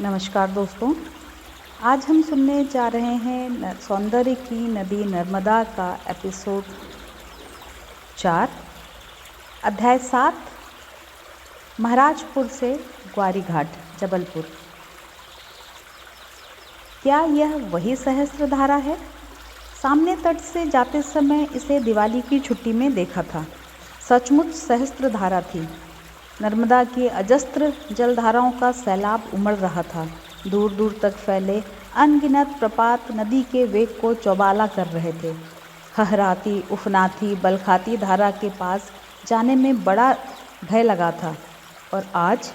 नमस्कार दोस्तों। आज हम सुनने जा रहे हैं सौंदर्य की नदी नर्मदा का एपिसोड 4, अध्याय 7, महाराजपुर से ग्वारी घाट, जबलपुर। क्या यह वही सहस्त्रधारा है? सामने तट से जाते समय इसे दिवाली की छुट्टी में देखा था। सचमुच सहस्त्रधारा थी। नर्मदा की अजस्त्र जलधाराओं का सैलाब उमड़ रहा था। दूर दूर तक फैले अनगिनत प्रपात नदी के वेग को चौबाला कर रहे थे। हहराती, उफनाती, बलखाती धारा के पास जाने में बड़ा भय लगा था। और आज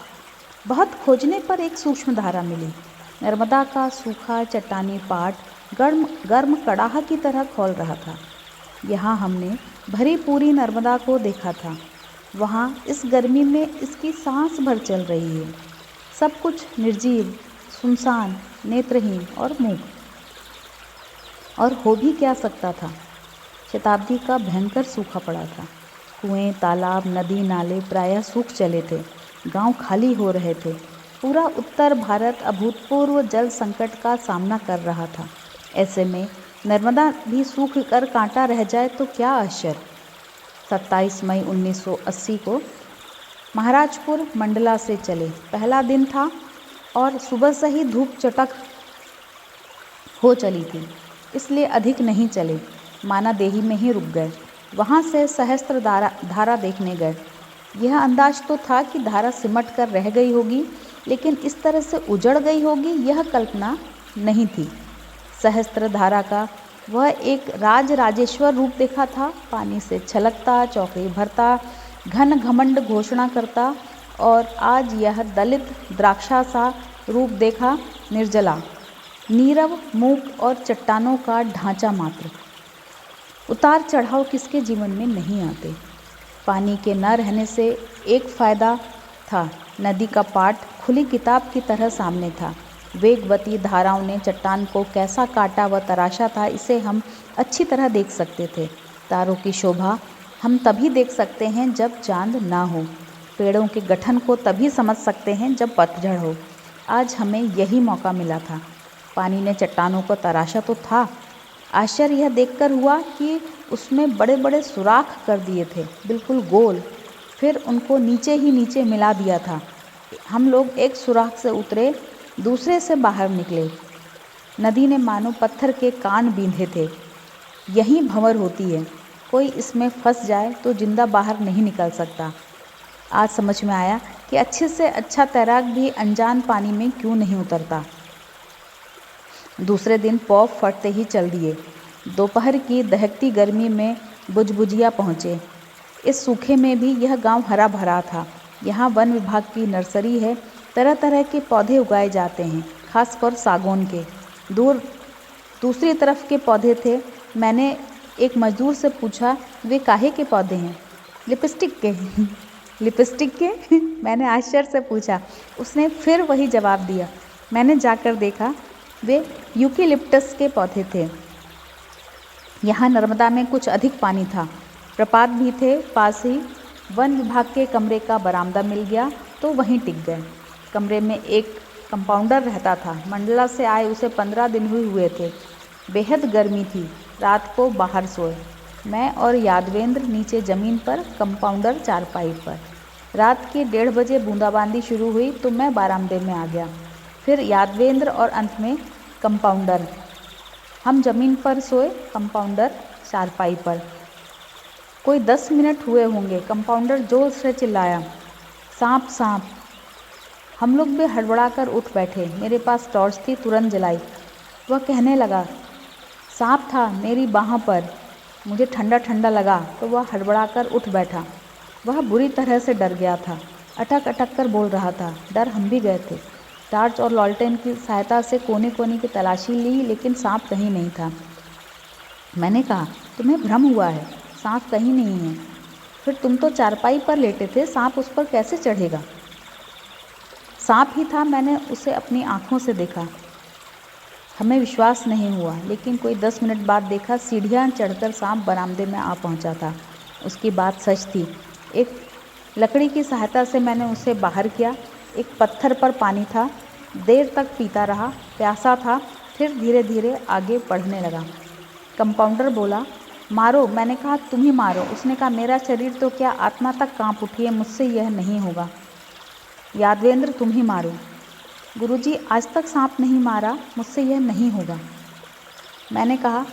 बहुत खोजने पर एक सूक्ष्म धारा मिली। नर्मदा का सूखा चट्टानी पाट गर्म गर्म कड़ाह की तरह खौल रहा था। यहाँ हमने भरी पूरी नर्मदा को देखा था। वहाँ इस गर्मी में इसकी सांस भर चल रही है। सब कुछ निर्जीव, सुनसान, नेत्रहीन और मूक। और हो भी क्या सकता था? शताब्दी का भयंकर सूखा पड़ा था। कुएं, तालाब, नदी, नाले प्रायः सूख चले थे। गांव खाली हो रहे थे। पूरा उत्तर भारत अभूतपूर्व जल संकट का सामना कर रहा था। ऐसे में नर्मदा भी सूख कर कांटा रह जाए तो क्या आश्चर्य। 27 मई 1980 को महाराजपुर मंडला से चले। पहला दिन था और सुबह से ही धूप चटक हो चली थी, इसलिए अधिक नहीं चले। मानादेही में ही रुक गए। वहाँ से सहस्त्र धारा देखने गए। यह अंदाज तो था कि धारा सिमट कर रह गई होगी, लेकिन इस तरह से उजड़ गई होगी यह कल्पना नहीं थी। सहस्त्र धारा का वह एक राजेश्वर रूप देखा था। पानी से छलकता, चौके भरता, घन घमंड घोषणा करता। और आज यह दलित द्राक्षा सा रूप देखा, निर्जला, नीरव, मूक और चट्टानों का ढांचा मात्र। उतार चढ़ाव किसके जीवन में नहीं आते। पानी के न रहने से एक फायदा था, नदी का पाट खुली किताब की तरह सामने था। वेगवती धाराओं ने चट्टान को कैसा काटा व तराशा था, इसे हम अच्छी तरह देख सकते थे। तारों की शोभा हम तभी देख सकते हैं जब चांद ना हो। पेड़ों के गठन को तभी समझ सकते हैं जब पतझड़ हो। आज हमें यही मौका मिला था। पानी ने चट्टानों को तराशा तो था। आश्चर्य यह देखकर हुआ कि उसमें बड़े बड़े सुराख कर दिए थे, बिल्कुल गोल। फिर उनको नीचे ही नीचे मिला दिया था। हम लोग एक सुराख से उतरे, दूसरे से बाहर निकले। नदी ने मानो पत्थर के कान बींधे थे। यहीं भंवर होती है। कोई इसमें फंस जाए तो जिंदा बाहर नहीं निकल सकता। आज समझ में आया कि अच्छे से अच्छा तैराक भी अनजान पानी में क्यों नहीं उतरता। दूसरे दिन पौ फटते ही चल दिए। दोपहर की दहकती गर्मी में बुझबुझिया पहुँचे। इस सूखे में भी यह गांव हरा भरा था। यहाँ वन विभाग की नर्सरी है। तरह तरह के पौधे उगाए जाते हैं, खासकर सागौन के। दूसरी तरफ के पौधे थे। मैंने एक मजदूर से पूछा, वे काहे के पौधे हैं? लिपस्टिक के। लिपस्टिक के? मैंने आश्चर्य से पूछा। उसने फिर वही जवाब दिया। मैंने जाकर देखा, वे यूकेलिप्टस के पौधे थे। यहाँ नर्मदा में कुछ अधिक पानी था। प्रपात भी थे पास ही। वन विभाग के कमरे का बरामदा मिल गया तो वहीं टिक गए। कमरे में एक कंपाउंडर रहता था। मंडला से आए उसे 15 दिन हुए थे। बेहद गर्मी थी। रात को बाहर सोए। मैं और यादवेंद्र नीचे ज़मीन पर, कंपाउंडर चारपाई पर। रात के 1:30 बजे बूंदाबांदी शुरू हुई तो मैं बरामदे में आ गया। फिर यादवेंद्र और अंत में कंपाउंडर। हम ज़मीन पर सोए, कंपाउंडर चारपाई पर। कोई 10 मिनट हुए होंगे। कंपाउंडर जोर से चिल्लाया, सांप सांप। हम लोग भी हड़बड़ाकर उठ बैठे। मेरे पास टॉर्च थी, तुरंत जलाई। वह कहने लगा, सांप था मेरी बाह पर। मुझे ठंडा ठंडा लगा तो वह हड़बड़ाकर उठ बैठा। वह बुरी तरह से डर गया था। अटक अटक कर बोल रहा था। डर हम भी गए थे। टार्च और लॉलटेन की सहायता से कोने कोने की तलाशी ली, लेकिन सांप कहीं नहीं था। मैंने कहा, तुम्हें भ्रम हुआ है, सांप कहीं नहीं है। फिर तुम तो चारपाई पर लेटे थे, सांप उस पर कैसे चढ़ेगा? सांप ही था, मैंने उसे अपनी आँखों से देखा। हमें विश्वास नहीं हुआ, लेकिन कोई 10 मिनट बाद देखा, सीढ़ियाँ चढ़कर सांप बरामदे में आ पहुँचा था। उसकी बात सच थी। एक लकड़ी की सहायता से मैंने उसे बाहर किया। एक पत्थर पर पानी था। देर तक पीता रहा। प्यासा था, फिर धीरे धीरे आगे बढ़ने लगा। कंपाउंडर बोला, मारो। मैंने कहा, तुम ही मारो। उसने कहा, मेरा शरीर तो क्या, आत्मा तक कांप उठी है, मुझसे यह नहीं होगा। यादवेंद्र, तुम ही मारो। गुरुजी, आज तक सांप नहीं मारा, मुझसे यह नहीं होगा। मैंने कहा,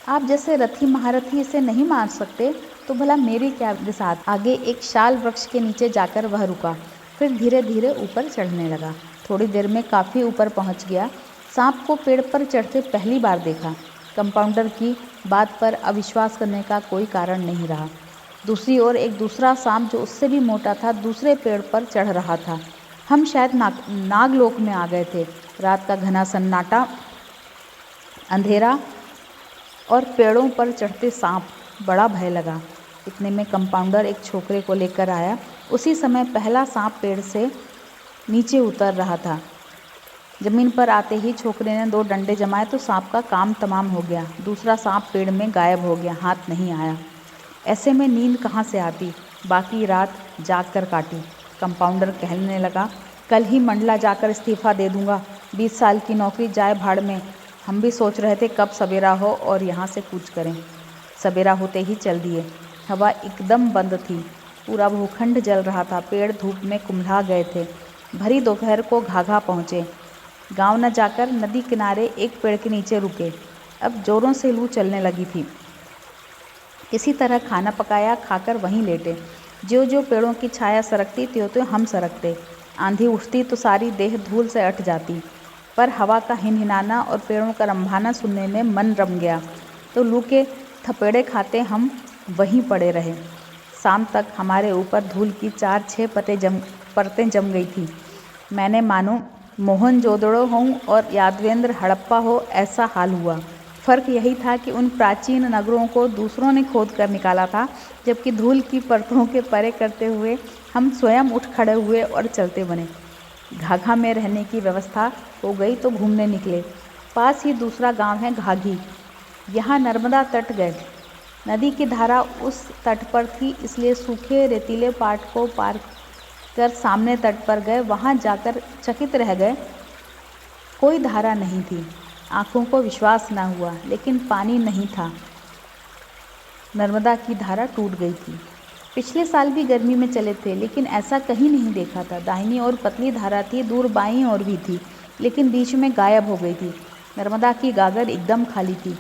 आप जैसे रथी महारथी इसे नहीं मार सकते तो भला मेरी क्या बिसात। आगे एक शाल वृक्ष के नीचे जाकर वह रुका, फिर धीरे धीरे ऊपर चढ़ने लगा। थोड़ी देर में काफ़ी ऊपर पहुंच गया। सांप को पेड़ पर चढ़ते पहली बार देखा। कंपाउंडर की बात पर अविश्वास करने का कोई कारण नहीं रहा। दूसरी ओर एक दूसरा सांप जो उससे भी मोटा था दूसरे पेड़ पर चढ़ रहा था। हम शायद नागलोक में आ गए थे। रात का घना सन्नाटा, अंधेरा और पेड़ों पर चढ़ते सांप, बड़ा भय लगा। इतने में कंपाउंडर एक छोकरे को लेकर आया। उसी समय पहला सांप पेड़ से नीचे उतर रहा था। जमीन पर आते ही छोकरे ने 2 डंडे जमाए तो सांप का काम तमाम हो गया। दूसरा सांप पेड़ में गायब हो गया, हाथ नहीं आया। ऐसे में नींद कहाँ से आती। बाकी रात जाग कर काटी। कंपाउंडर कहने लगा, कल ही मंडला जाकर इस्तीफा दे दूंगा। 20 साल की नौकरी जाए भाड़ में। हम भी सोच रहे थे कब सवेरा हो और यहाँ से कूच करें। सवेरा होते ही चल दिए। हवा एकदम बंद थी। पूरा भूखंड जल रहा था। पेड़ धूप में कुम्हला गए थे। भरी दोपहर को घाघा पहुँचे। गांव न जाकर नदी किनारे एक पेड़ के नीचे रुके। अब जोरों से लू चलने लगी थी। किसी तरह खाना पकाया, खाकर वहीं लेटे। ज्यों ज्यों पेड़ों की छाया सरकती त्यों त्यों हम सरकते। आंधी उठती तो सारी देह धूल से अट जाती, पर हवा का हिनहिनाना और पेड़ों का रंभाना सुनने में मन रम गया तो लू के थपेड़े खाते हम वहीं पड़े रहे। शाम तक हमारे ऊपर धूल की 4-6 परतें जम गई थी। मैंने मानो मोहनजोदड़ो हूँ और यादवेंद्र हड़प्पा हो, ऐसा हाल हुआ। फ़र्क यही था कि उन प्राचीन नगरों को दूसरों ने खोद कर निकाला था, जबकि धूल की परतों के परे करते हुए हम स्वयं उठ खड़े हुए और चलते बने। घाघा में रहने की व्यवस्था हो गई तो घूमने निकले। पास ही दूसरा गांव है घाघी। यहाँ नर्मदा तट गए। नदी की धारा उस तट पर थी, इसलिए सूखे रेतीले पाट को पार कर सामने तट पर गए। वहाँ जाकर चकित रह गए। कोई धारा नहीं थी। आंखों को विश्वास न हुआ, लेकिन पानी नहीं था। नर्मदा की धारा टूट गई थी। पिछले साल भी गर्मी में चले थे, लेकिन ऐसा कहीं नहीं देखा था। दाहिनी ओर पतली धारा थी, दूर बाईं ओर भी थी, लेकिन बीच में गायब हो गई थी। नर्मदा की गागर एकदम खाली थी।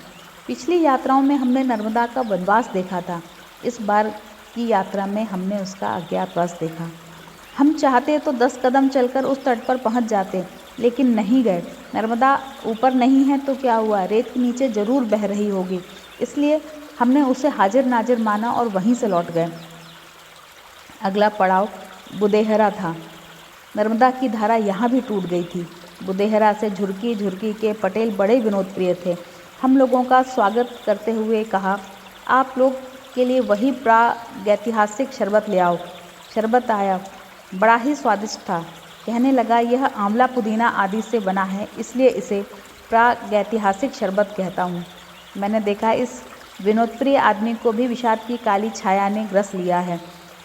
पिछली यात्राओं में हमने नर्मदा का वनवास देखा था। इस बार की यात्रा में हमने उसका अज्ञातवास देखा। हम चाहते तो 10 कदम चलकर उस तट पर पहुंच जाते, लेकिन नहीं गए। नर्मदा ऊपर नहीं है तो क्या हुआ, रेत के नीचे जरूर बह रही होगी, इसलिए हमने उसे हाजिर नाजिर माना और वहीं से लौट गए। अगला पड़ाव बुदेहरा था। नर्मदा की धारा यहाँ भी टूट गई थी। बुदेहरा से झुरकी झुरकी के पटेल बड़े विनोद प्रिय थे। हम लोगों का स्वागत करते हुए कहा, आप लोग के लिए वही प्रागैतिहासिक शरबत ले आओ। शरबत आया, बड़ा ही स्वादिष्ट था। कहने लगा, यह आंवला पुदीना आदि से बना है, इसलिए इसे प्रागैतिहासिक शरबत कहता हूँ। मैंने देखा इस विनोदप्रिय आदमी को भी विषाद की काली छाया ने ग्रस लिया है।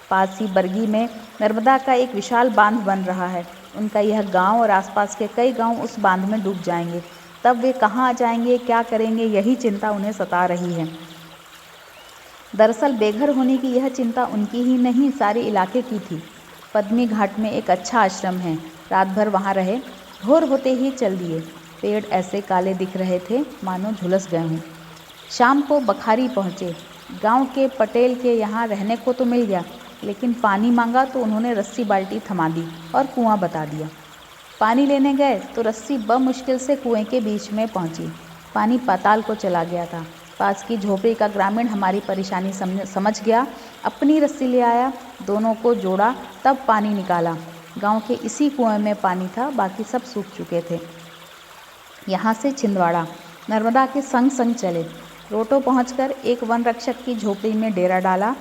पास ही बरगी में नर्मदा का एक विशाल बांध बन रहा है। उनका यह गांव और आसपास के कई गांव उस बांध में डूब जाएंगे। तब वे कहाँ जाएंगे, क्या करेंगे, यही चिंता उन्हें सता रही है। दरअसल बेघर होने की यह चिंता उनकी ही नहीं, सारे इलाके की थी। पद्मी घाट में एक अच्छा आश्रम है। रात भर वहाँ रहे। भोर होते ही चल दिए। पेड़ ऐसे काले दिख रहे थे मानो झुलस गए हों। शाम को बखारी पहुँचे। गांव के पटेल के यहाँ रहने को तो मिल गया, लेकिन पानी मांगा तो उन्होंने रस्सी बाल्टी थमा दी और कुआं बता दिया। पानी लेने गए तो रस्सी बमुश्किल से कुएं के बीच में पहुंची। पानी पाताल को चला गया था। पास की झोपड़ी का ग्रामीण हमारी परेशानी समझ गया, अपनी रस्सी ले आया, दोनों को जोड़ा, तब पानी निकाला। गांव के इसी कुएं में पानी था, बाकी सब सूख चुके थे। यहाँ से छिंदवाड़ा नर्मदा के संग संग चले। रोटो पहुंचकर एक वन रक्षक की झोपड़ी में डेरा डाला।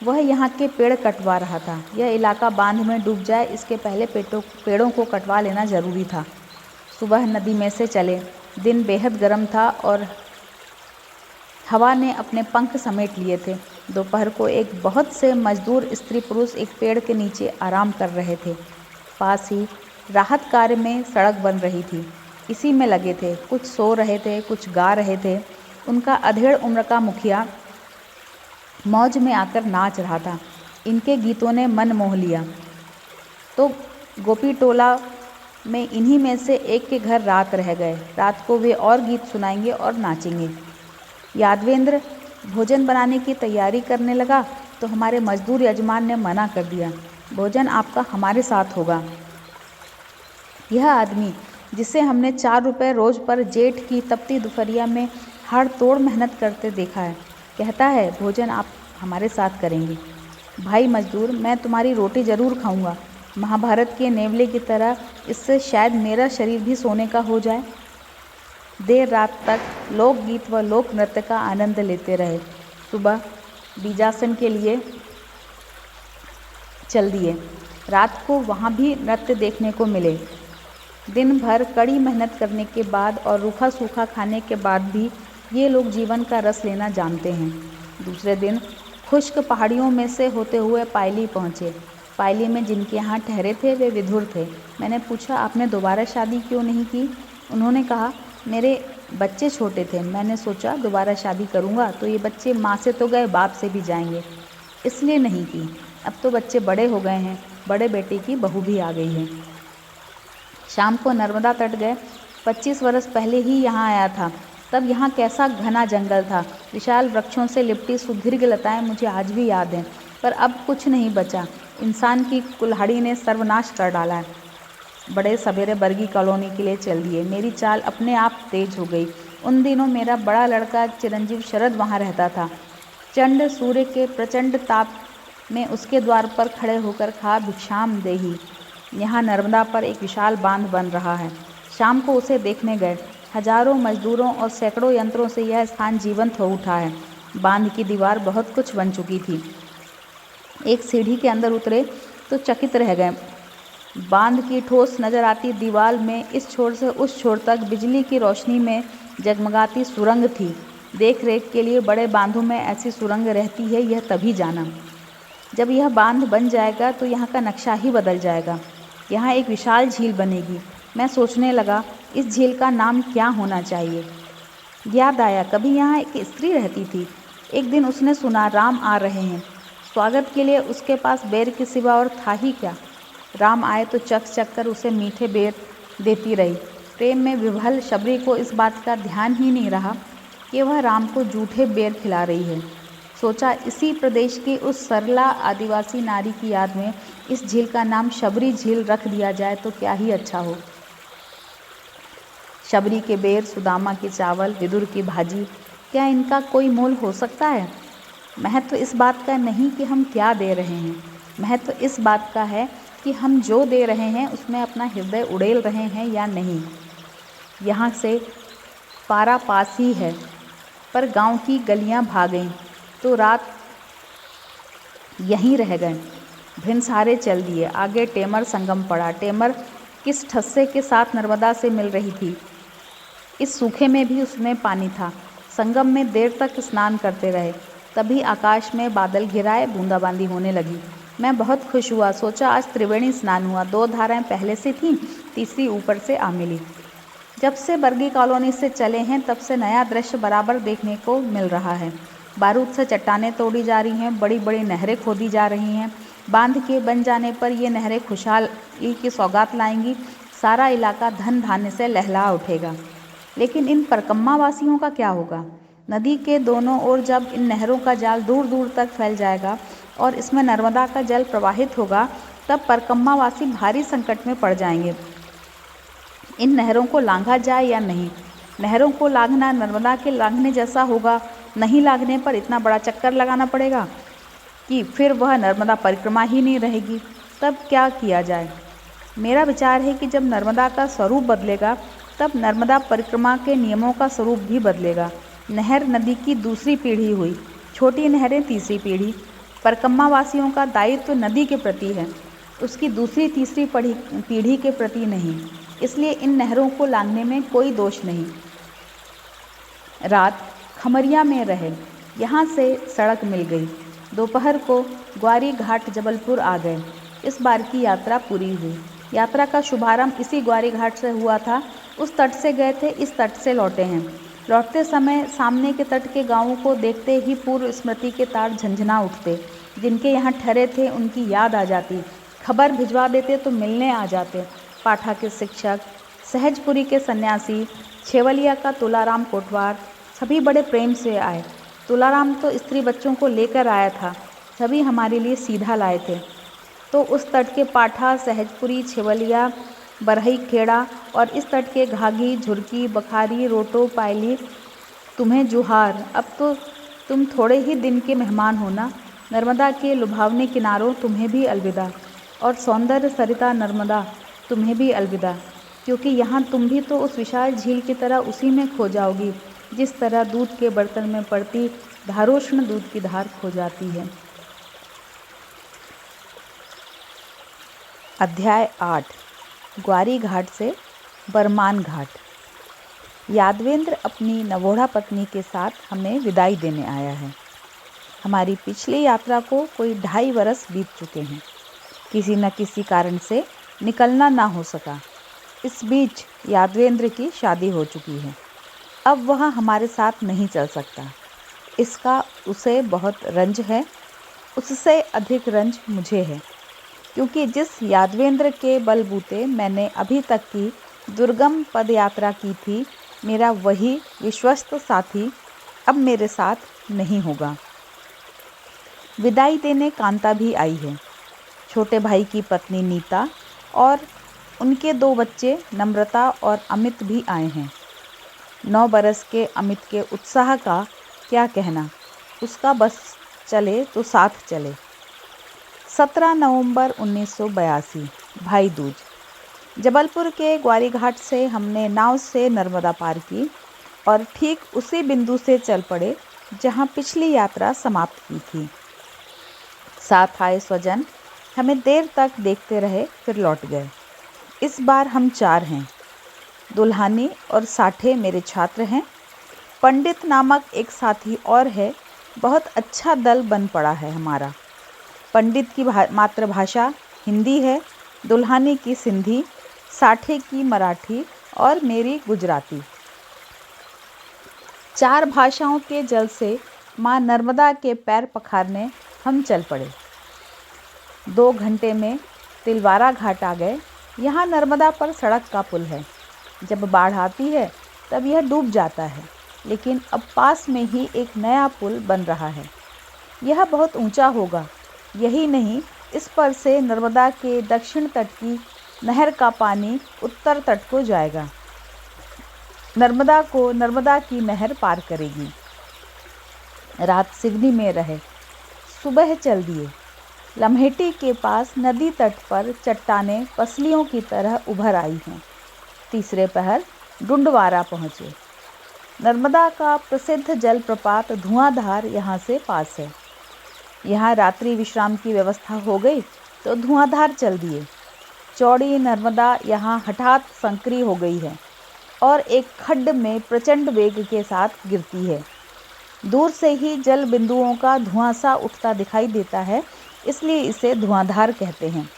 वह यहाँ के पेड़ कटवा रहा था। यह इलाका बांध में डूब जाए, इसके पहले पेड़ों को कटवा लेना जरूरी था। सुबह नदी में से चले। दिन बेहद गर्म था और हवा ने अपने पंख समेट लिए थे। दोपहर को एक बहुत से मजदूर स्त्री पुरुष एक पेड़ के नीचे आराम कर रहे थे। पास ही राहत कार्य में सड़क बन रही थी, इसी में लगे थे। कुछ सो रहे थे, कुछ गा रहे थे। उनका अधेड़ उम्र का मुखिया मौज में आकर नाच रहा था। इनके गीतों ने मन मोह लिया। तो गोपी टोला में इन्हीं में से एक के घर रात रह गए। रात को वे और गीत सुनाएंगे और नाचेंगे। यादवेंद्र भोजन बनाने की तैयारी करने लगा तो हमारे मजदूर यजमान ने मना कर दिया। भोजन आपका हमारे साथ होगा। यह आदमी जिसे हमने 4 रुपये रोज़ पर जेठ की तपती दोपहरिया में हाड़ तोड़ मेहनत करते देखा है, कहता है भोजन आप हमारे साथ करेंगे। भाई मजदूर, मैं तुम्हारी रोटी ज़रूर खाऊंगा। महाभारत के नेवले की तरह इससे शायद मेरा शरीर भी सोने का हो जाए। देर रात तक लोकगीत व लोक नृत्य का आनंद लेते रहे। सुबह बीजासन के लिए चल दिए। रात को वहाँ भी नृत्य देखने को मिले। दिन भर कड़ी मेहनत करने के बाद और रूखा सूखा खाने के बाद भी ये लोग जीवन का रस लेना जानते हैं। दूसरे दिन खुश्क पहाड़ियों में से होते हुए पायली पहुँचे। पायली में जिनके यहाँ ठहरे थे वे विधुर थे। मैंने पूछा, आपने दोबारा शादी क्यों नहीं की? उन्होंने कहा, मेरे बच्चे छोटे थे। मैंने सोचा दोबारा शादी करूँगा तो ये बच्चे माँ से तो गए, बाप से भी जाएंगे, इसलिए नहीं की। अब तो बच्चे बड़े हो गए हैं, बड़े बेटे की बहू भी आ गई है। शाम को नर्मदा तट गए। 25 वर्ष पहले ही यहाँ आया था। तब यहाँ कैसा घना जंगल था। विशाल वृक्षों से लिपटी सुदीर्घ लताएं मुझे आज भी याद हैं, पर अब कुछ नहीं बचा। इंसान की कुल्हाड़ी ने सर्वनाश कर डाला है। बड़े सवेरे बर्गी कॉलोनी के लिए चल दिए। मेरी चाल अपने आप तेज हो गई। उन दिनों मेरा बड़ा लड़का चिरंजीव शरद वहाँ रहता था। चंड सूर्य के प्रचंड ताप में उसके द्वार पर खड़े होकर कहा, भिक्षाम देही। यहाँ नर्मदा पर एक विशाल बांध बन रहा है। शाम को उसे देखने गए। हजारों मजदूरों और सैकड़ों यंत्रों से यह स्थान जीवंत हो उठा है। बांध की दीवार बहुत कुछ बन चुकी थी। एक सीढ़ी के अंदर उतरे तो चकित रह गए। बांध की ठोस नजर आती दीवार में इस छोर से उस छोर तक बिजली की रोशनी में जगमगाती सुरंग थी। देख रेख के लिए बड़े बांधों में ऐसी सुरंग रहती है, यह तभी जाना। जब यह बांध बन जाएगा तो यहाँ का नक्शा ही बदल जाएगा। यहाँ एक विशाल झील बनेगी। मैं सोचने लगा, इस झील का नाम क्या होना चाहिए। याद आया, कभी यहाँ एक स्त्री रहती थी। एक दिन उसने सुना राम आ रहे हैं। स्वागत के लिए उसके पास बेर के सिवा और था ही क्या। राम आए तो चक चक कर उसे मीठे बेर देती रही। प्रेम में विभल शबरी को इस बात का ध्यान ही नहीं रहा कि वह राम को जूठे बेर खिला रही है। सोचा, इसी प्रदेश की उस सरला आदिवासी नारी की याद में इस झील का नाम शबरी झील रख दिया जाए तो क्या ही अच्छा हो। शबरी के बेर, सुदामा के चावल, विदुर की भाजी, क्या इनका कोई मोल हो सकता है? महत्व इस बात का नहीं कि हम क्या दे रहे हैं, महत्व इस बात का है कि हम जो दे रहे हैं उसमें अपना हृदय उड़ेल रहे हैं या नहीं। यहाँ से पारा पास ही है, पर गांव की गलियां भाग गईं तो रात यहीं रह गए। भिनसारे चल दिए। आगे टेमर संगम पड़ा। टेमर किस ठस्से के साथ नर्मदा से मिल रही थी। इस सूखे में भी उसमें पानी था। संगम में देर तक स्नान करते रहे। तभी आकाश में बादल घिराए, बूंदाबांदी होने लगी। मैं बहुत खुश हुआ। सोचा, आज त्रिवेणी स्नान हुआ। 2 धाराएं पहले से थीं, तीसरी ऊपर से आ मिली। जब से बर्गी कॉलोनी से चले हैं तब से नया दृश्य बराबर देखने को मिल रहा है। बारूद से चट्टानें तोड़ी जा रही हैं, बड़ी बड़ी नहरें खोदी जा रही हैं। बांध के बन जाने पर ये नहरें खुशहाली की सौगात लाएंगी। सारा इलाका धन धान्य से लहला उठेगा। लेकिन इन परकम्मा वासियों का क्या होगा? नदी के दोनों ओर जब इन नहरों का जाल दूर दूर तक फैल जाएगा और इसमें नर्मदा का जल प्रवाहित होगा, तब परकम्मा वासी भारी संकट में पड़ जाएंगे। इन नहरों को लांघा जाए या नहीं? नहरों को लांघना नर्मदा के लांघने जैसा होगा। नहीं लांघने पर इतना बड़ा चक्कर लगाना पड़ेगा कि फिर वह नर्मदा परिक्रमा ही नहीं रहेगी। तब क्या किया जाए? मेरा विचार है कि जब नर्मदा का स्वरूप बदलेगा तब नर्मदा परिक्रमा के नियमों का स्वरूप भी बदलेगा। नहर नदी की दूसरी पीढ़ी हुई, छोटी नहरें तीसरी पीढ़ी। परकम्मा वासियों का दायित्व नदी के प्रति है, उसकी दूसरी तीसरी पीढ़ी के प्रति नहीं। इसलिए इन नहरों को लांघने में कोई दोष नहीं। रात खमरिया में रहे। यहाँ से सड़क मिल गई। दोपहर को ग्वारी घाट जबलपुर आ गए। इस बार की यात्रा पूरी हुई। यात्रा का शुभारंभ इसी ग्वारी घाट से हुआ था। उस तट से गए थे, इस तट से लौटे हैं। लौटते समय सामने के तट के गांवों को देखते ही पूर्व स्मृति के तार झंझना उठते। जिनके यहाँ ठहरे थे उनकी याद आ जाती। खबर भिजवा देते तो मिलने आ जाते। पाठा के शिक्षक, सहजपुरी के सन्यासी, छेवलिया का तुलाराम कोटवार, सभी बड़े प्रेम से आए। तुलाराम तो स्त्री बच्चों को लेकर आया था, सभी हमारे लिए सीधा लाए थे। तो उस तट के पाठा, सहजपुरी, छेवलिया, बरहई खेड़ा और इस तट के घाघी, झुरकी, बखारी, रोटो, पायली, तुम्हें जुहार। अब तो तुम थोड़े ही दिन के मेहमान हो ना। नर्मदा के लुभावने किनारों तुम्हें भी अलविदा। और सौंदर्य सरिता नर्मदा, तुम्हें भी अलविदा, क्योंकि यहाँ तुम भी तो उस विशाल झील की तरह उसी में खो जाओगी जिस तरह दूध के बर्तन में पड़ती धारोष्ण दूध की धार खो जाती है। अध्याय 8 ग्वारी घाट से बरमान घाट। यादवेंद्र अपनी नवोढ़ा पत्नी के साथ हमें विदाई देने आया है। हमारी पिछली यात्रा को कोई 2.5 वर्ष बीत चुके हैं। किसी न किसी कारण से निकलना ना हो सका। इस बीच यादवेंद्र की शादी हो चुकी है। अब वह हमारे साथ नहीं चल सकता। इसका उसे बहुत रंज है। उससे अधिक रंज मुझे है, क्योंकि जिस यादवेंद्र के बलबूते मैंने अभी तक की दुर्गम पद यात्रा की थी, मेरा वही विश्वस्त साथी अब मेरे साथ नहीं होगा। विदाई देने कांता भी आई है। छोटे भाई की पत्नी नीता और उनके 2 बच्चे नम्रता और अमित भी आए हैं। 9 बरस के अमित के उत्साह का क्या कहना। उसका बस चले तो साथ चले। 17 नवंबर 1982 भाई दूज। जबलपुर के ग्वारी घाट से हमने नाव से नर्मदा पार की और ठीक उसी बिंदु से चल पड़े जहां पिछली यात्रा समाप्त की थी। साथ आए स्वजन हमें देर तक देखते रहे, फिर लौट गए। इस बार हम 4 हैं। दुल्हानी और साठे मेरे छात्र हैं। पंडित नामक एक साथी और है। बहुत अच्छा दल बन पड़ा है हमारा। पंडित की मातृभाषा हिंदी है, दुल्हानी की सिंधी, साठे की मराठी और मेरी गुजराती। 4 भाषाओं के जल से माँ नर्मदा के पैर पखारने हम चल पड़े। 2 घंटे में तिलवारा घाट आ गए। यहाँ नर्मदा पर सड़क का पुल है। जब बाढ़ आती है तब यह डूब जाता है, लेकिन अब पास में ही एक नया पुल बन रहा है। यह बहुत ऊंचा होगा। यही नहीं, इस पर से नर्मदा के दक्षिण तट की नहर का पानी उत्तर तट को जाएगा। नर्मदा की नहर पार करेगी। रात सिवनी में रहे, सुबह चल दिए। लम्हेटी के पास नदी तट पर चट्टानें पसलियों की तरह उभर आई हैं। तीसरे पहर डुंडवारा पहुँचे। नर्मदा का प्रसिद्ध जलप्रपात धुआंधार यहाँ से पास है। यहाँ रात्रि विश्राम की व्यवस्था हो गई तो धुआंधार चल दिए। चौड़ी नर्मदा यहाँ हठात संकरी हो गई है और एक खड्ड में प्रचंड वेग के साथ गिरती है। दूर से ही जल बिंदुओं का धुआं सा उठता दिखाई देता है, इसलिए इसे धुआंधार कहते हैं।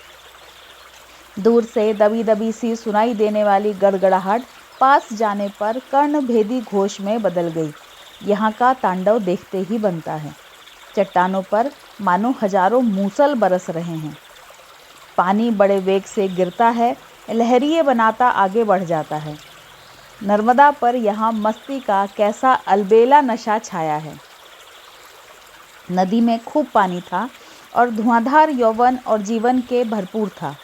दूर से दबी दबी सी सुनाई देने वाली गड़गड़ाहट पास जाने पर कर्णभेदी घोष में बदल गई। यहाँ का तांडव देखते ही बनता है। चट्टानों पर मानो हजारों मूसल बरस रहे हैं। पानी बड़े वेग से गिरता है, लहरिए बनाता आगे बढ़ जाता है। नर्मदा पर यहाँ मस्ती का कैसा अलबेला नशा छाया है। नदी में खूब पानी था और धुआंधार यौवन और जीवन के भरपूर था।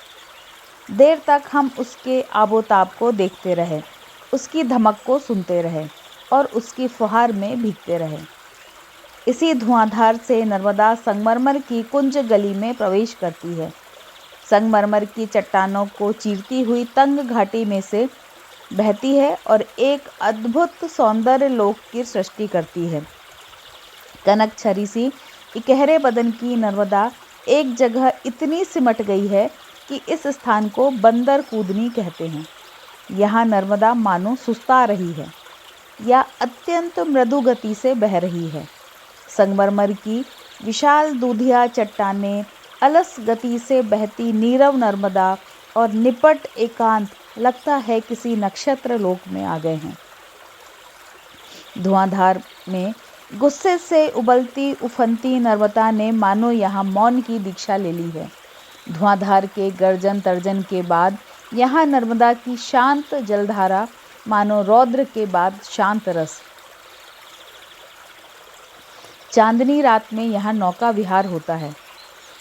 देर तक हम उसके आबोताब को देखते रहे, उसकी धमक को सुनते रहे और उसकी फुहार में भीगते रहे। इसी धुआंधार से नर्मदा संगमरमर की कुंज गली में प्रवेश करती है। संगमरमर की चट्टानों को चीरती हुई तंग घाटी में से बहती है और एक अद्भुत सौंदर्य लोक की सृष्टि करती है। कनक छरी सी इकहरे बदन की नर्मदा एक जगह इतनी सिमट गई है कि इस स्थान को बंदर कूदनी कहते हैं। यहाँ नर्मदा मानो सुस्ता रही है या अत्यंत मृदु गति से बह रही है। संगमरमर की विशाल दूधिया चट्टानें, अलस गति से बहती नीरव नर्मदा और निपट एकांत, लगता है किसी नक्षत्र लोक में आ गए हैं। धुआंधार में गुस्से से उबलती उफनती नर्मदा ने मानो यहाँ मौन की दीक्षा ले ली है। धुआंधार के गर्जन तर्जन के बाद यहाँ नर्मदा की शांत जलधारा मानो रौद्र के बाद शांत रस। चांदनी रात में यहाँ नौका विहार होता है,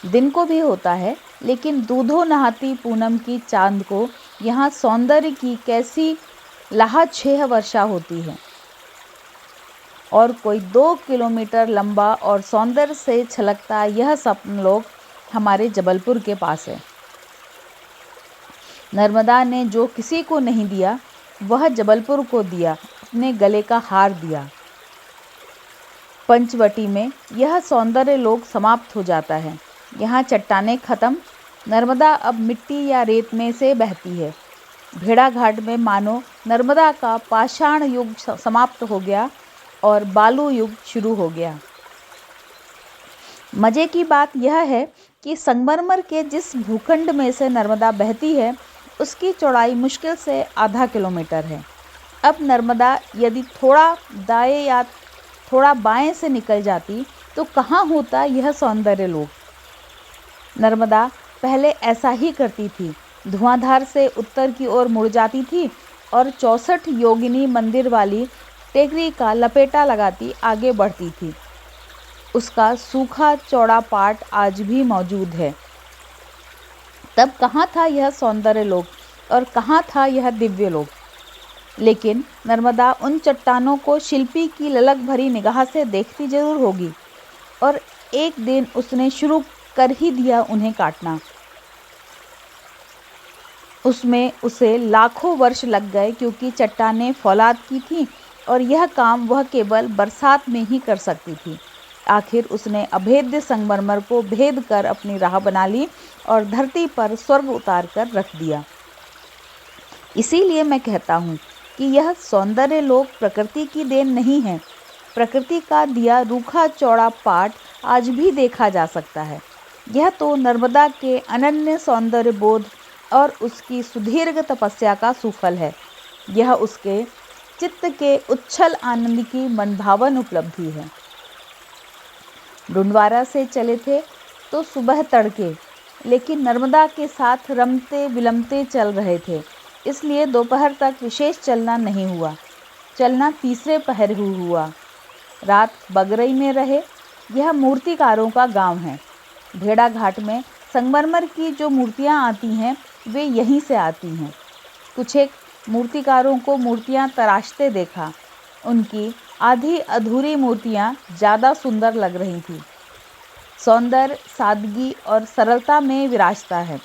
दिन को भी होता है, लेकिन दूधो नहाती पूनम की चांद को यहाँ सौंदर्य की कैसी लहाछेह वर्षा होती है। और कोई 2 किलोमीटर लंबा और सौंदर्य से छलकता यह स्वप्नलोक हमारे जबलपुर के पास है। नर्मदा ने जो किसी को नहीं दिया वह जबलपुर को दिया, अपने गले का हार दिया। पंचवटी में यह सौंदर्य लोक समाप्त हो जाता है। यहाँ चट्टानें खत्म, नर्मदा अब मिट्टी या रेत में से बहती है। भेड़ाघाट में मानो नर्मदा का पाषाण युग समाप्त हो गया और बालू युग शुरू हो गया। मजे की बात यह है कि संगमरमर के जिस भूखंड में से नर्मदा बहती है उसकी चौड़ाई मुश्किल से आधा किलोमीटर है। अब नर्मदा यदि थोड़ा दाएं या थोड़ा बाएं से निकल जाती तो कहाँ होता यह सौंदर्य लोक। नर्मदा पहले ऐसा ही करती थी, धुआंधार से उत्तर की ओर मुड़ जाती थी और 64 योगिनी मंदिर वाली टेकरी का लपेटा लगाती आगे बढ़ती थी। उसका सूखा चौड़ा पाट आज भी मौजूद है। तब कहाँ था यह सौंदर्य लोक और कहाँ था यह दिव्य लोक। लेकिन नर्मदा उन चट्टानों को शिल्पी की ललक भरी निगाह से देखती जरूर होगी और एक दिन उसने शुरू कर ही दिया उन्हें काटना। उसमें उसे लाखों वर्ष लग गए क्योंकि चट्टानें फौलाद की थीं और यह काम वह केवल बरसात में ही कर सकती थी। आखिर उसने अभेद्य संगमरमर को भेद कर अपनी राह बना ली और धरती पर स्वर्ग उतार कर रख दिया। इसीलिए मैं कहता हूँ कि यह सौंदर्य लोक प्रकृति की देन नहीं है। प्रकृति का दिया रूखा चौड़ा पाट आज भी देखा जा सकता है। यह तो नर्मदा के अनन्य सौंदर्य बोध और उसकी सुदीर्घ तपस्या का सुफल है। यह उसके चित्त के उच्छल आनंद की मनभावन उपलब्धि है। डुंडवारा से चले थे तो सुबह तड़के, लेकिन नर्मदा के साथ रमते विलमते चल रहे थे, इसलिए दोपहर तक विशेष चलना नहीं हुआ। चलना तीसरे पहर हुआ। रात बगरई में रहे। यह मूर्तिकारों का गांव है। भेड़ाघाट में संगमरमर की जो मूर्तियां आती हैं वे यहीं से आती हैं। कुछ एक मूर्तिकारों को मूर्तियां तराशते देखा। उनकी आधी अधूरी मूर्तियां ज़्यादा सुंदर लग रही थी। सौंदर्य सादगी और सरलता में विराजता है।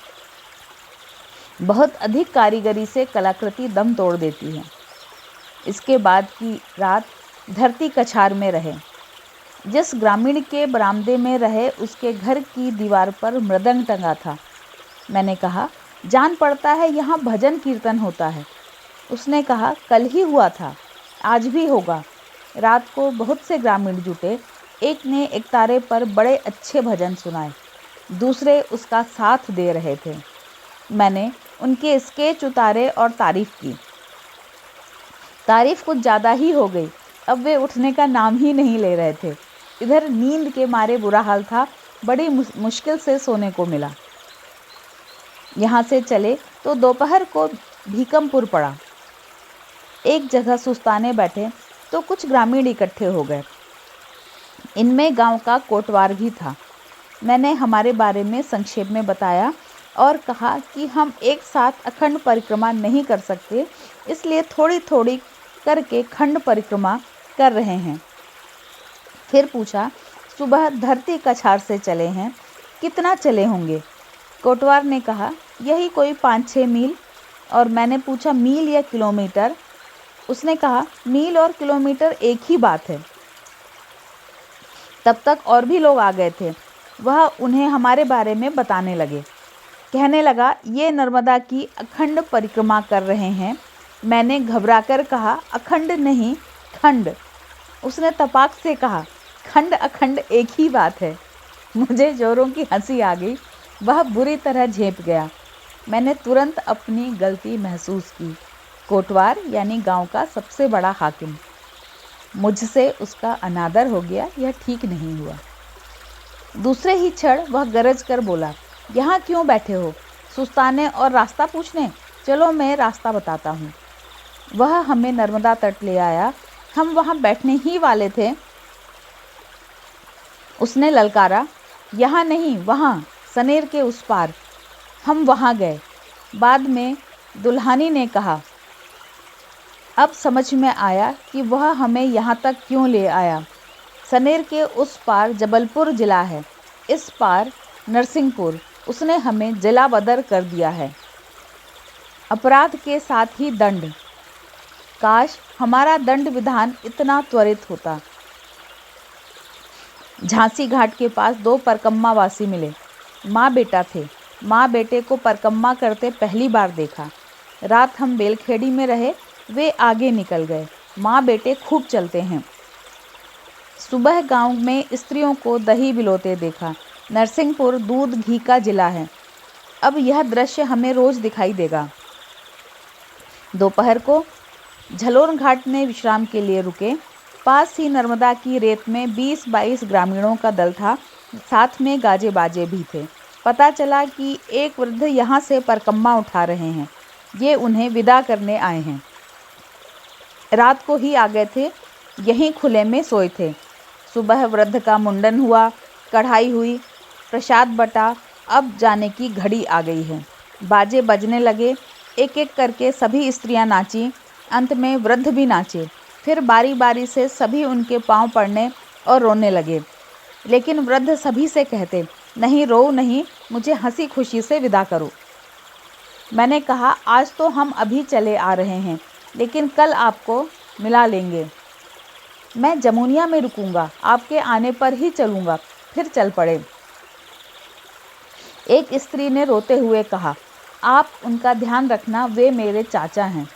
बहुत अधिक कारीगरी से कलाकृति दम तोड़ देती है। इसके बाद की रात धरती कछार में रहे। जिस ग्रामीण के बरामदे में रहे उसके घर की दीवार पर मृदंग टंगा था। मैंने कहा, जान पड़ता है यहाँ भजन कीर्तन होता है। उसने कहा, कल ही हुआ था, आज भी होगा। रात को बहुत से ग्रामीण जुटे। एक ने एक तारे पर बड़े अच्छे भजन सुनाए, दूसरे उसका साथ दे रहे थे। मैंने उनके स्केच उतारे और तारीफ की। तारीफ कुछ ज़्यादा ही हो गई। अब वे उठने का नाम ही नहीं ले रहे थे। इधर नींद के मारे बुरा हाल था। बड़ी मुश्किल से सोने को मिला। यहाँ से चले तो दोपहर को भीकमपुर पड़ा। एक जगह सुस्ताने बैठे तो कुछ ग्रामीण इकट्ठे हो गए। इनमें गांव का कोटवार भी था। मैंने हमारे बारे में संक्षेप में बताया और कहा कि हम एक साथ अखंड परिक्रमा नहीं कर सकते, इसलिए थोड़ी थोड़ी करके खंड परिक्रमा कर रहे हैं। फिर पूछा, सुबह धरती कछार से चले हैं, कितना चले होंगे? कोटवार ने कहा, यही कोई 5-6 मील। और मैंने पूछा, मील या किलोमीटर? उसने कहा, मील और किलोमीटर एक ही बात है। तब तक और भी लोग आ गए थे। वह उन्हें हमारे बारे में बताने लगे। कहने लगा, ये नर्मदा की अखंड परिक्रमा कर रहे हैं। मैंने घबराकर कहा, अखंड नहीं, खंड। उसने तपाक से कहा, खंड अखंड एक ही बात है। मुझे जोरों की हंसी आ गई। वह बुरी तरह झेप गया। मैंने तुरंत अपनी गलती महसूस की। कोटवार यानी गांव का सबसे बड़ा हाकिम, मुझसे उसका अनादर हो गया, यह ठीक नहीं हुआ। दूसरे ही क्षण वह गरज कर बोला, यहाँ क्यों बैठे हो, सुस्ताने और रास्ता पूछने? चलो मैं रास्ता बताता हूँ। वह हमें नर्मदा तट ले आया। हम वहाँ बैठने ही वाले थे, उसने ललकारा, यहाँ नहीं, वहाँ, सनेर के उस पार। हम वहाँ गए। बाद में दुल्हानी ने कहा, अब समझ में आया कि वह हमें यहाँ तक क्यों ले आया। सनेर के उस पार जबलपुर जिला है, इस पार नरसिंहपुर। उसने हमें जिला बदर कर दिया है, अपराध के साथ ही दंड। काश हमारा दंड विधान इतना त्वरित होता। झांसी घाट के पास 2 परकम्मा वासी मिले, माँ बेटा थे। माँ बेटे को परकम्मा करते पहली बार देखा। रात हम बेलखेड़ी में रहे, वे आगे निकल गए। माँ बेटे खूब चलते हैं। सुबह गांव में स्त्रियों को दही बिलोते देखा। नरसिंहपुर दूध घी का जिला है। अब यह दृश्य हमें रोज दिखाई देगा। दोपहर को झलोर घाट में विश्राम के लिए रुके। पास ही नर्मदा की रेत में 20-22 ग्रामीणों का दल था, साथ में गाजे बाजे भी थे। पता चला कि एक वृद्ध यहाँ से परकम्मा उठा रहे हैं, ये उन्हें विदा करने आए हैं। रात को ही आ गए थे, यहीं खुले में सोए थे। सुबह वृद्ध का मुंडन हुआ, कढ़ाई हुई, प्रसाद बटा। अब जाने की घड़ी आ गई है। बाजे बजने लगे, एक एक करके सभी स्त्रियां नाची। अंत में वृद्ध भी नाचे। फिर बारी बारी से सभी उनके पांव पड़ने और रोने लगे। लेकिन वृद्ध सभी से कहते, नहीं रो नहीं, मुझे हंसी खुशी से विदा करो। मैंने कहा, आज तो हम अभी चले आ रहे हैं, लेकिन कल आपको मिला लेंगे। मैं जमुनिया में रुकूंगा, आपके आने पर ही चलूंगा। फिर चल पड़े। एक स्त्री ने रोते हुए कहा, आप उनका ध्यान रखना, वे मेरे चाचा हैं।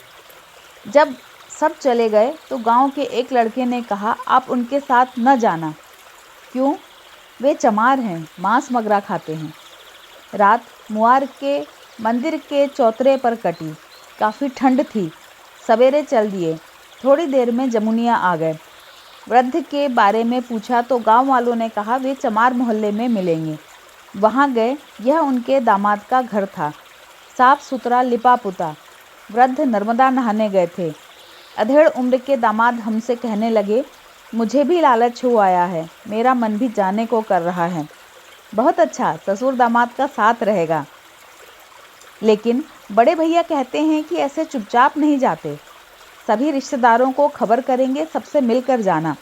जब सब चले गए तो गांव के एक लड़के ने कहा, आप उनके साथ न जाना। क्यों? वे चमार हैं, मांस मगरा खाते हैं। रात मुआर के मंदिर के चौतरे पर कटी। काफ़ी ठंड थी। सवेरे चल दिए। थोड़ी देर में जमुनिया आ गए। वृद्ध के बारे में पूछा तो गांव वालों ने कहा, वे चमार मोहल्ले में मिलेंगे। वहां गए। यह उनके दामाद का घर था, साफ सुथरा लिपा पुता। वृद्ध नर्मदा नहाने गए थे। अधेड़ उम्र के दामाद हमसे कहने लगे, मुझे भी लालच हो आया है, मेरा मन भी जाने को कर रहा है। बहुत अच्छा, ससुर दामाद का साथ रहेगा। लेकिन बड़े भैया कहते हैं कि ऐसे चुपचाप नहीं जाते, सभी रिश्तेदारों को खबर करेंगे, सबसे मिलकर जाना।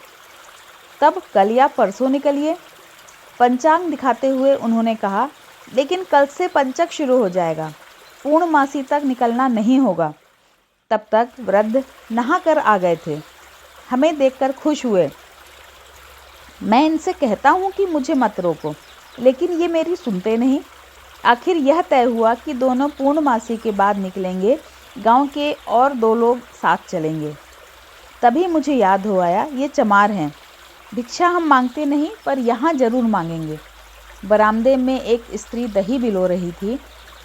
तब कल या परसों निकलिए। पंचांग दिखाते हुए उन्होंने कहा, लेकिन कल से पंचक शुरू हो जाएगा, पूर्णमासी तक निकलना नहीं होगा। तब तक वृद्ध नहा कर आ गए थे। हमें देखकर खुश हुए। मैं इनसे कहता हूँ कि मुझे मत रोको, लेकिन ये मेरी सुनते नहीं। आखिर यह तय हुआ कि दोनों पूर्णमासी के बाद निकलेंगे। गांव के और 2 लोग साथ चलेंगे। तभी मुझे याद हो आया, ये चमार हैं। भिक्षा हम मांगते नहीं, पर यहाँ जरूर मांगेंगे। बरामदे में एक स्त्री दही बिलो रही थी।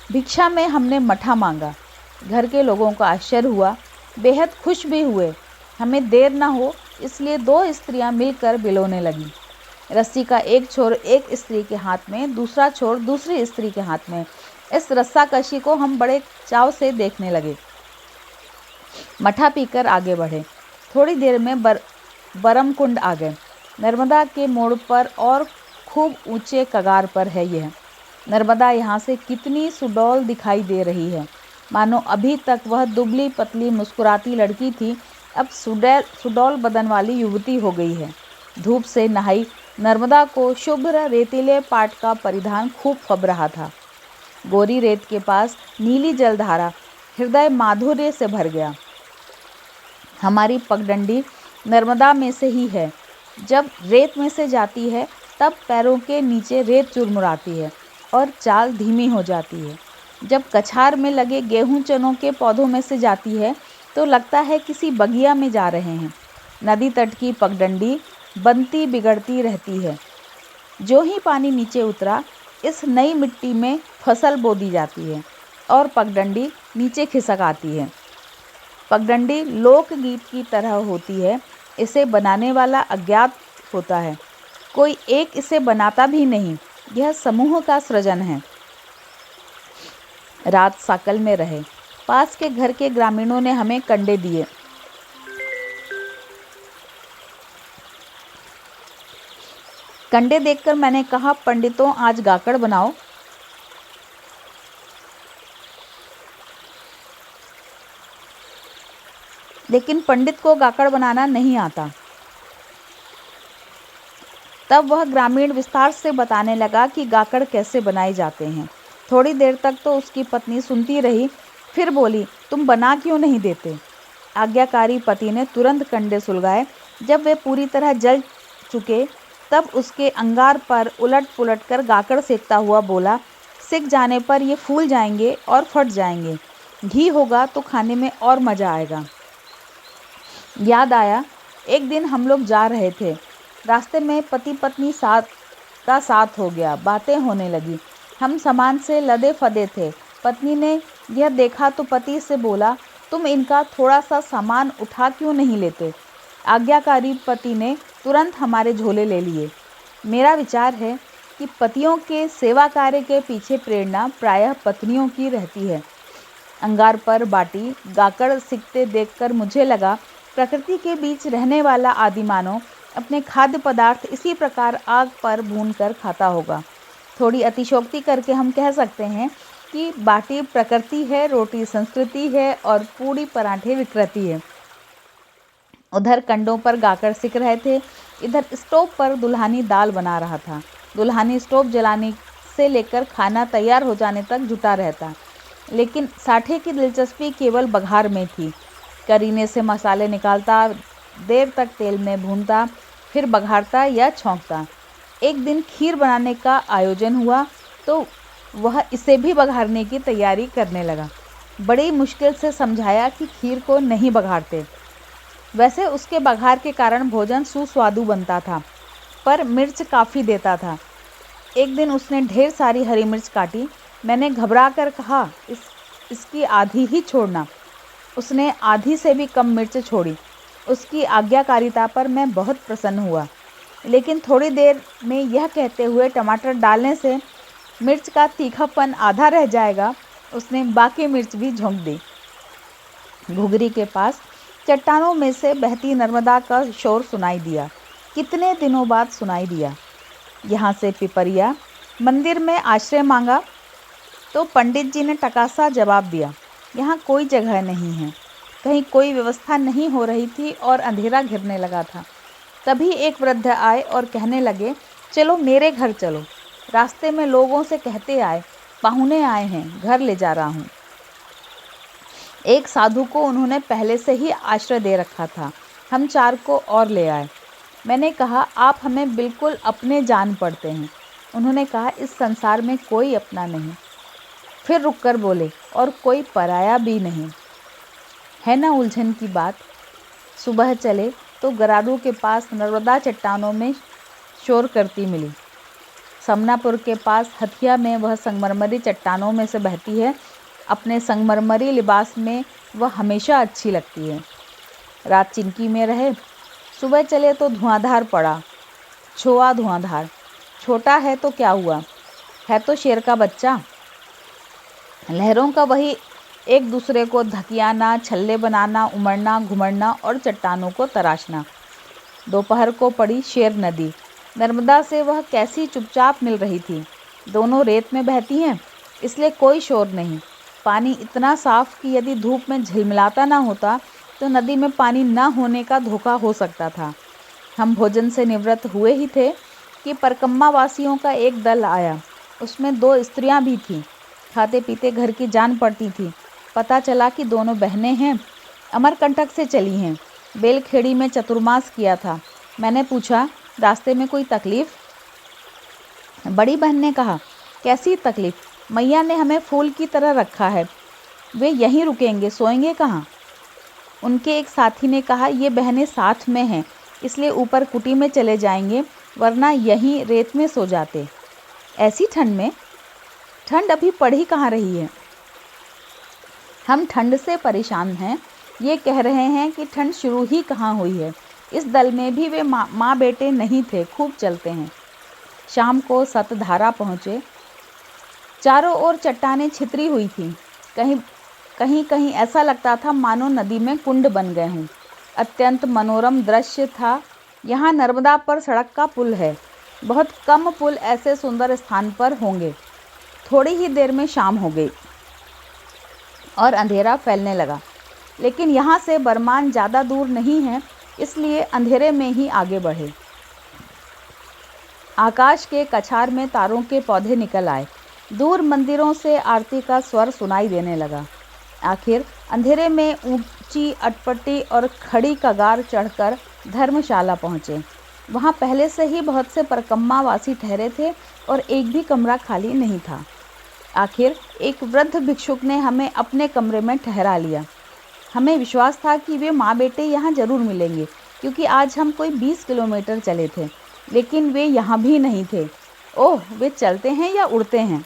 भिक्षा में हमने मठा मांगा। घर के लोगों को आश्चर्य हुआ, बेहद खुश भी हुए। हमें देर न हो, इसलिए 2 स्त्रियां मिलकर बिलोने लगीं। रस्सी का एक छोर एक स्त्री के हाथ में, दूसरा छोर दूसरी स्त्री के हाथ में। इस रस्साकशी को हम बड़े चाव से देखने लगे। मठा पीकर आगे बढ़े। थोड़ी देर में बरम कुंड आ गए। नर्मदा के मोड़ पर और खूब ऊंचे कगार पर है यह। नर्मदा यहाँ से कितनी सुडौल दिखाई दे रही है, मानो अभी तक वह दुबली पतली मुस्कुराती लड़की थी, अब सुडौल बदन वाली युवती हो गई है। धूप से नहाई नर्मदा को शुभ्र रेतीले पाट का परिधान खूब फब रहा था। गोरी रेत के पास नीली जलधारा हृदय माधुर्य से भर गया। हमारी पगडंडी नर्मदा में से ही है। जब रेत में से जाती है तब पैरों के नीचे रेत चुरमुराती है और चाल धीमी हो जाती है। जब कछार में लगे गेहूं चनों के पौधों में से जाती है तो लगता है किसी बगिया में जा रहे हैं। नदी तट की पगडंडी बनती बिगड़ती रहती है। जो ही पानी नीचे उतरा, इस नई मिट्टी में फसल बो दी जाती है। और पगडंडी नीचे खिसक आती है। पगडंडी लोकगीत की तरह होती है, इसे बनाने वाला अज्ञात होता है, कोई एक इसे बनाता भी नहीं, यह समूह का सृजन है। रात साकल में रहे। पास के घर के ग्रामीणों ने हमें कंडे दिए। कंडे देखकर मैंने कहा, पंडितों आज गाकड़ बनाओ। लेकिन पंडित को गाकड़ बनाना नहीं आता। तब वह ग्रामीण विस्तार से बताने लगा कि गाकड़ कैसे बनाए जाते हैं। थोड़ी देर तक तो उसकी पत्नी सुनती रही, फिर बोली, तुम बना क्यों नहीं देते? आज्ञाकारी पति ने तुरंत कंडे सुलगाए। जब वे पूरी तरह जल चुके तब उसके अंगार पर उलट पुलट कर गाकड़ सेकता हुआ बोला, सिक जाने पर ये फूल जाएंगे और फट जाएंगे। घी होगा तो खाने में और मज़ा आएगा। याद आया, एक दिन हम लोग जा रहे थे, रास्ते में पति पत्नी साथ हो गया, बातें होने लगी। हम सामान से लदे फदे थे। पत्नी ने यह देखा तो पति से बोला, तुम इनका थोड़ा सा सामान उठा क्यों नहीं लेते? आज्ञाकारी पति ने तुरंत हमारे झोले ले लिए। मेरा विचार है कि पतियों के सेवा कार्य के पीछे प्रेरणा प्रायः पत्नियों की रहती है। अंगार पर बाटी गाकड़ सिकते देखकर मुझे लगा, प्रकृति के बीच रहने वाला आदिमानव अपने खाद्य पदार्थ इसी प्रकार आग पर भूनकर खाता होगा। थोड़ी अतिशयोक्ति करके हम कह सकते हैं कि बाटी प्रकृति है, रोटी संस्कृति है और पूड़ी पराठे विकृति है। उधर कंडों पर गाकड़ सिक रहे थे, इधर स्टोव पर दुल्हानी दाल बना रहा था। दुल्हानी स्टोव जलाने से लेकर खाना तैयार हो जाने तक जुटा रहता, लेकिन साठे की दिलचस्पी केवल बघार में थी। करीने से मसाले निकालता, देर तक तेल में भूनता, फिर बघारता या छौंकता। एक दिन खीर बनाने का आयोजन हुआ तो वह इसे भी बघारने की तैयारी करने लगा। बड़ी मुश्किल से समझाया कि खीर को नहीं बघारते। वैसे उसके बघार के कारण भोजन सुस्वादु बनता था, पर मिर्च काफ़ी देता था। एक दिन उसने ढेर सारी हरी मिर्च काटी। मैंने घबरा कर कहा, इसकी आधी ही छोड़ना। उसने आधी से भी कम मिर्च छोड़ी। उसकी आज्ञाकारिता पर मैं बहुत प्रसन्न हुआ, लेकिन थोड़ी देर में यह कहते हुए टमाटर डालने से मिर्च का तीखापन आधा रह जाएगा, उसने बाकी मिर्च भी झोंक दी। घुघरी के पास चट्टानों में से बहती नर्मदा का शोर सुनाई दिया। कितने दिनों बाद सुनाई दिया। यहाँ से पिपरिया मंदिर में आश्रय मांगा तो पंडित जी ने टकासा जवाब दिया, यहाँ कोई जगह नहीं है। कहीं कोई व्यवस्था नहीं हो रही थी और अंधेरा घिरने लगा था। तभी एक वृद्ध आए और कहने लगे, चलो मेरे घर चलो। रास्ते में लोगों से कहते आए, पाहुने आए हैं, घर ले जा रहा हूँ। एक साधु को उन्होंने पहले से ही आश्रय दे रखा था। हम 4 को और ले आए। मैंने कहा, आप हमें बिल्कुल अपने जान पड़ते हैं। उन्होंने कहा, इस संसार में कोई अपना नहीं। फिर रुककर बोले, और कोई पराया भी नहीं। है ना उलझन की बात। सुबह चले तो गरारू के पास नर्मदा चट्टानों में शोर करती मिली। समनापुर के पास हथिया में वह संगमरमरी चट्टानों में से बहती है। अपने संगमरमरी लिबास में वह हमेशा अच्छी लगती है। रात चिंकी में रहे। सुबह चले तो धुआंधार पड़ा, छोआ धुआंधार। छोटा है तो क्या हुआ, है तो शेर का बच्चा। लहरों का वही एक दूसरे को धकियाना, छल्ले बनाना, उमड़ना, घुमड़ना और चट्टानों को तराशना। दोपहर को पड़ी शेर नदी। नर्मदा से वह कैसी चुपचाप मिल रही थी। दोनों रेत में बहती हैं, इसलिए कोई शोर नहीं। पानी इतना साफ कि यदि धूप में झिलमिलाता ना होता तो नदी में पानी न होने का धोखा हो सकता था। हम भोजन से निवृत्त हुए ही थे कि परकम्मा वासियों का एक दल आया। उसमें 2 स्त्रियां भी थीं। खाते पीते घर की जान पड़ती थी। पता चला कि दोनों बहनें हैं, अमरकंटक से चली हैं। बेलखेड़ी में चतुर्मास किया था। मैंने पूछा, रास्ते में कोई तकलीफ? बड़ी बहन ने कहा, कैसी तकलीफ? मैया ने हमें फूल की तरह रखा है, वे यहीं रुकेंगे, सोएंगे कहाँ? उनके एक साथी ने कहा, ये बहनें साथ में हैं, इसलिए ऊपर कुटी में चले जाएंगे, वरना यहीं रेत में सो जाते। ऐसी ठंड में? ठंड अभी पड़ ही कहाँ रही है। हम ठंड से परेशान हैं। ये कह रहे हैं कि ठंड शुरू ही कहाँ हुई है। इस दल में भी वे माँ बेटे नहीं थे, खूब चलते हैं। शाम को सतधारा पहुँचे। चारों ओर चट्टानें छितरी हुई थीं। कहीं कहीं ऐसा लगता था मानो नदी में कुंड बन गए हों। अत्यंत मनोरम दृश्य था। यहाँ नर्मदा पर सड़क का पुल है। बहुत कम पुल ऐसे सुंदर स्थान पर होंगे। थोड़ी ही देर में शाम हो गई और अंधेरा फैलने लगा, लेकिन यहाँ से बरमान ज़्यादा दूर नहीं है, इसलिए अंधेरे में ही आगे बढ़े। आकाश के कछार में तारों के पौधे निकल आए। दूर मंदिरों से आरती का स्वर सुनाई देने लगा। आखिर अंधेरे में ऊंची अटपटी और खड़ी कगार चढ़कर धर्मशाला पहुँचे। वहाँ पहले से ही बहुत से परकम्मा वासी ठहरे थे और एक भी कमरा खाली नहीं था। आखिर एक वृद्ध भिक्षुक ने हमें अपने कमरे में ठहरा लिया। हमें विश्वास था कि वे माँ बेटे यहाँ जरूर मिलेंगे, क्योंकि आज हम कोई 20 किलोमीटर चले थे, लेकिन वे यहाँ भी नहीं थे। ओह, वे चलते हैं या उड़ते हैं?